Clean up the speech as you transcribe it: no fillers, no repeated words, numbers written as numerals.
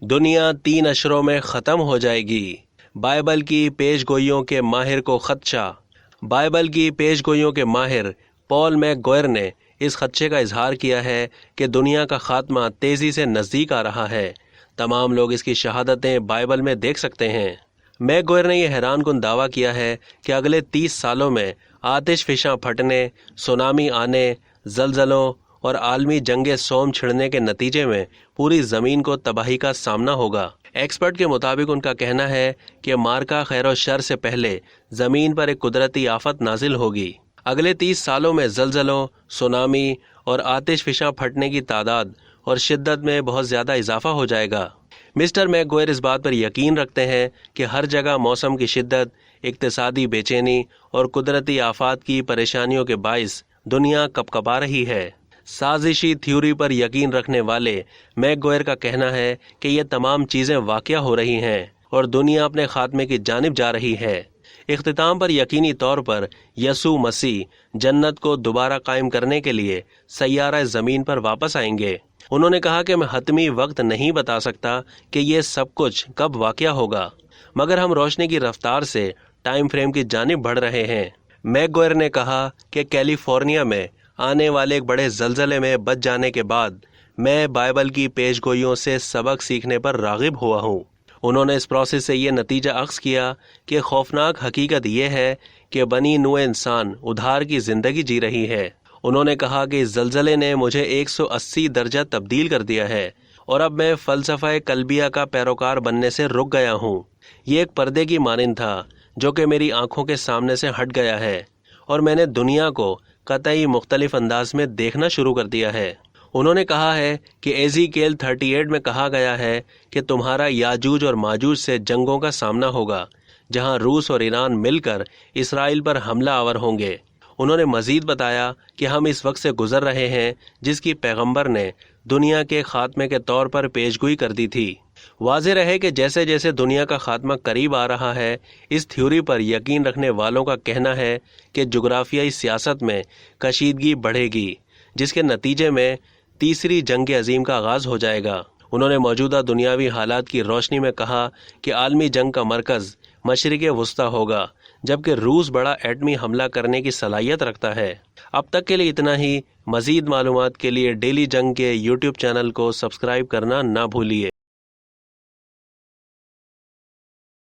دنیا 3 اشروں میں ختم ہو جائے گی۔ بائبل کی پیش گوئیوں کے ماہر کو خدشہ۔ بائبل کی پیش گوئیوں کے ماہر پال میک گوئر نے اس خدشے کا اظہار کیا ہے کہ دنیا کا خاتمہ تیزی سے نزدیک آ رہا ہے۔ تمام لوگ اس کی شہادتیں بائبل میں دیکھ سکتے ہیں۔ میک گوئر نے یہ حیران کن دعویٰ کیا ہے کہ اگلے 30 سالوں میں آتش فشاں پھٹنے، سونامی آنے، زلزلوں اور عالمی جنگ سوم چھڑنے کے نتیجے میں پوری زمین کو تباہی کا سامنا ہوگا۔ ایکسپرٹ کے مطابق ان کا کہنا ہے کہ مارکا خیر و شر سے پہلے زمین پر ایک قدرتی آفت نازل ہوگی۔ اگلے 30 سالوں میں زلزلوں، سونامی اور آتش فشاں پھٹنے کی تعداد اور شدت میں بہت زیادہ اضافہ ہو جائے گا۔ مسٹر میک گوئر اس بات پر یقین رکھتے ہیں کہ ہر جگہ موسم کی شدت، اقتصادی بے چینی اور قدرتی آفات کی پریشانیوں کے باعث دنیا کپکپا رہی ہے۔ سازشی تھیوری پر یقین رکھنے والے میک گوئر کا کہنا ہے کہ یہ تمام چیزیں واقع ہو رہی ہیں اور دنیا اپنے خاتمے کی جانب جا رہی ہے۔ اختتام پر یقینی طور پر یسوع مسیح جنت کو دوبارہ قائم کرنے کے لیے سیارہ زمین پر واپس آئیں گے۔ انہوں نے کہا کہ میں حتمی وقت نہیں بتا سکتا کہ یہ سب کچھ کب واقع ہوگا، مگر ہم روشنی کی رفتار سے ٹائم فریم کی جانب بڑھ رہے ہیں۔ میک گوئر نے کہا کہ کیلیفورنیا میں آنے والے ایک بڑے زلزلے میں بچ جانے کے بعد میں بائبل کی پیش گوئیوں سے سبق سیکھنے پر راغب ہوا ہوں۔ انہوں نے اس پروسیس سے یہ نتیجہ اخذ کیا کہ خوفناک حقیقت یہ ہے کہ بنی نوع انسان ادھار کی زندگی جی رہی ہے۔ انہوں نے کہا کہ اس زلزلے نے مجھے 180 درجہ تبدیل کر دیا ہے اور اب میں فلسفہ قلبیہ کا پیروکار بننے سے رک گیا ہوں۔ یہ ایک پردے کی مانند تھا جو کہ میری آنکھوں کے سامنے سے ہٹ گیا ہے اور میں نے دنیا کو قطعی مختلف انداز میں دیکھنا شروع کر دیا ہے۔ انہوں نے کہا ہے کہ ایزیکیل 38 میں کہا گیا ہے کہ تمہارا یاجوج اور ماجوج سے جنگوں کا سامنا ہوگا، جہاں روس اور ایران مل کر اسرائیل پر حملہ آور ہوں گے۔ انہوں نے مزید بتایا کہ ہم اس وقت سے گزر رہے ہیں جس کی پیغمبر نے دنیا کے خاتمے کے طور پر پیشگوئی کر دی تھی۔ واضح رہے کہ جیسے جیسے دنیا کا خاتمہ قریب آ رہا ہے، اس تھیوری پر یقین رکھنے والوں کا کہنا ہے کہ جغرافیائی سیاست میں کشیدگی بڑھے گی، جس کے نتیجے میں تیسری جنگ عظیم کا آغاز ہو جائے گا۔ انہوں نے موجودہ دنیاوی حالات کی روشنی میں کہا کہ عالمی جنگ کا مرکز مشرق وسطیٰ ہوگا، جبکہ روس بڑا ایٹمی حملہ کرنے کی صلاحیت رکھتا ہے۔ اب تک کے لیے اتنا ہی۔ مزید معلومات کے لیے ڈیلی جنگ کے یوٹیوب چینل کو سبسکرائب کرنا نہ بھولیے۔